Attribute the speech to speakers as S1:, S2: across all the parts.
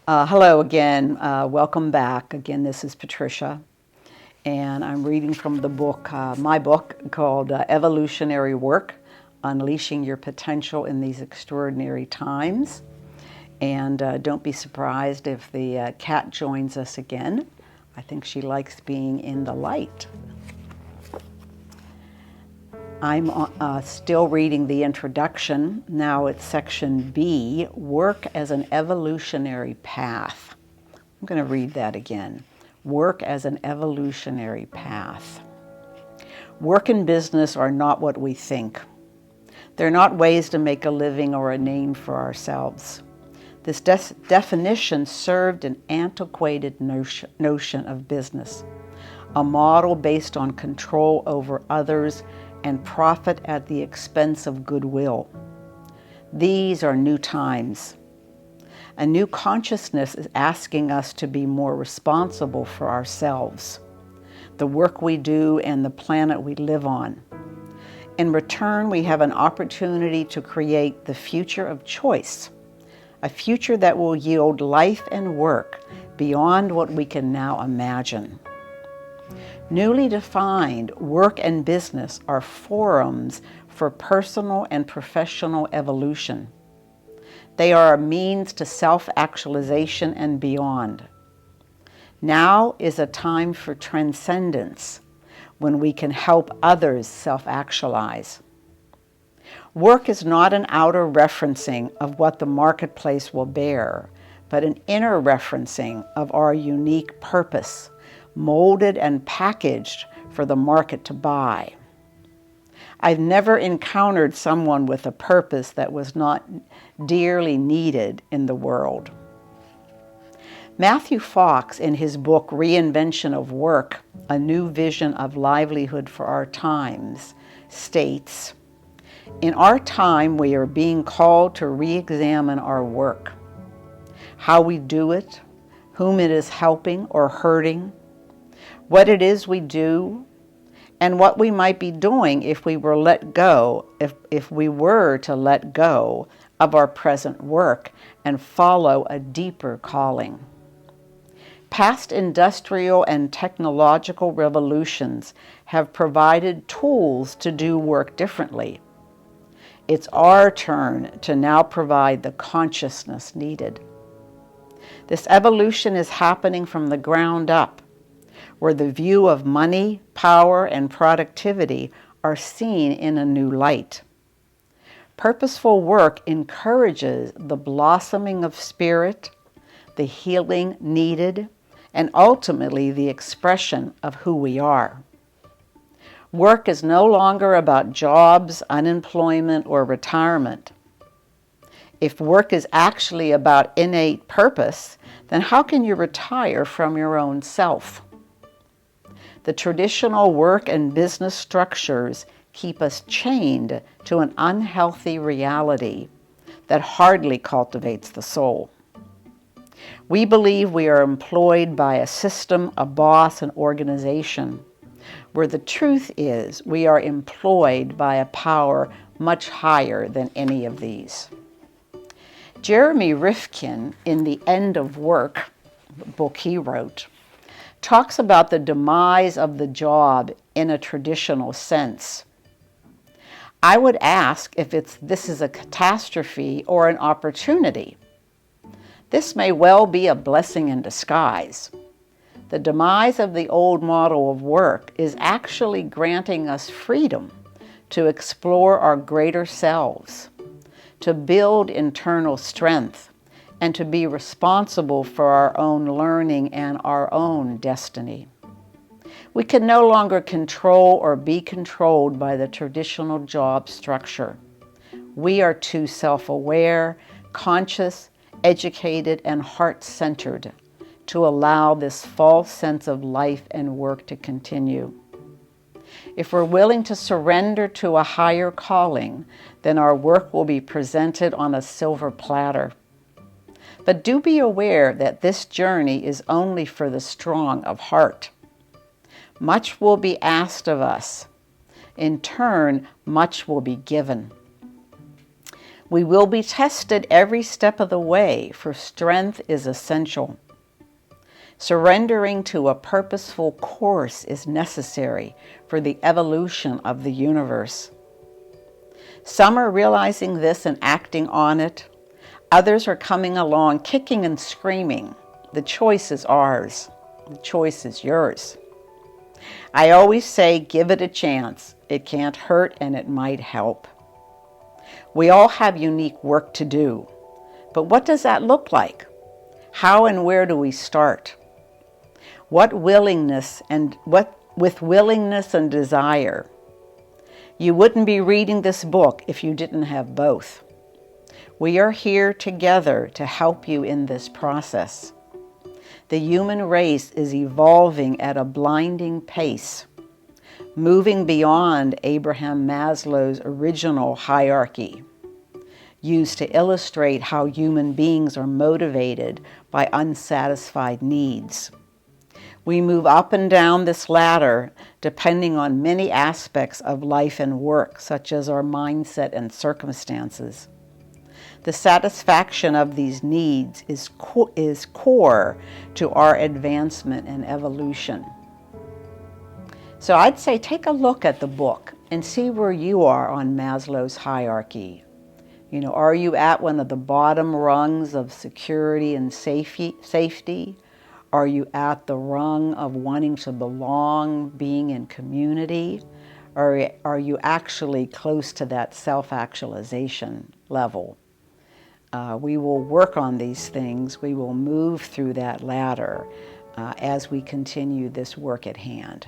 S1: Hello again. Welcome back. Again, this is Patricia, and I'm reading from the book, my book called Evolutionary Work, Unleashing Your Potential in These Extraordinary Times. And don't be surprised if the cat joins us again. I think she likes being in the light. I'm still reading the introduction. Now it's section B, Work as an Evolutionary Path. I'm going to read that again. Work as an evolutionary path. Work and business are not what we think. They're not ways to make a living or a name for ourselves. This definition served an antiquated notion of business, a model based on control over others and profit at the expense of goodwill. These are new times. A new consciousness is asking us to be more responsible for ourselves, the work we do, and the planet we live on. In return, we have an opportunity to create the future of choice, a future that will yield life and work beyond what we can now imagine. Newly defined, work and business are forums for personal and professional evolution. They are a means to self-actualization and beyond. Now is a time for transcendence, when we can help others self-actualize. Work is not an outer referencing of what the marketplace will bear, but an inner referencing of our unique purpose, molded and packaged for the market to buy. I've never encountered someone with a purpose that was not dearly needed in the world. Matthew Fox, in his book Reinvention of Work, A New Vision of Livelihood for Our Times, states, "In our time, we are being called to re-examine our work, how we do it, whom it is helping or hurting, what it is we do, and what we might be doing if we were if we were to let go of our present work and follow a deeper calling. Past industrial and technological revolutions have provided tools to do work differently. It's our turn to now provide the consciousness needed. This evolution is happening from the ground up, where the view of money, power, and productivity are seen in a new light. Purposeful work encourages the blossoming of spirit, the healing needed, and ultimately the expression of who we are. Work is no longer about jobs, unemployment, or retirement. If work is actually about innate purpose, then how can you retire from your own self? The traditional work and business structures keep us chained to an unhealthy reality that hardly cultivates the soul. We believe we are employed by a system, a boss, an organization, where the truth is we are employed by a power much higher than any of these. Jeremy Rifkin, in The End of Work, the book he wrote, talks about the demise of the job in a traditional sense. I would ask if this is a catastrophe or an opportunity. This may well be a blessing in disguise. The demise of the old model of work is actually granting us freedom to explore our greater selves, to build internal strength, and to be responsible for our own learning and our own destiny. We can no longer control or be controlled by the traditional job structure. We are too self-aware, conscious, educated, and heart-centered to allow this false sense of life and work to continue. If we're willing to surrender to a higher calling, then our work will be presented on a silver platter. But do be aware that this journey is only for the strong of heart. Much will be asked of us. In turn, much will be given. We will be tested every step of the way, for strength is essential. Surrendering to a purposeful course is necessary for the evolution of the universe. Some are realizing this and acting on it. Others are coming along kicking and screaming. The choice is ours. The choice is yours. I always say, give it a chance. It can't hurt and it might help. We all have unique work to do. But what does that look like? How and where do we start? With willingness and desire. You wouldn't be reading this book if you didn't have both. We are here together to help you in this process. The human race is evolving at a blinding pace, moving beyond Abraham Maslow's original hierarchy, used to illustrate how human beings are motivated by unsatisfied needs. We move up and down this ladder depending on many aspects of life and work, such as our mindset and circumstances. The satisfaction of these needs is core to our advancement and evolution. So I'd say take a look at the book and see where you are on Maslow's hierarchy. You know, are you at one of the bottom rungs of security and safety? Are you at the rung of wanting to belong, being in community? Or are you actually close to that self-actualization level? We will work on these things. We will move through that ladder as we continue this work at hand.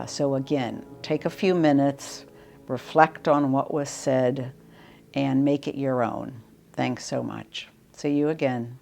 S1: So again, take a few minutes, reflect on what was said, and make it your own. Thanks so much. See you again.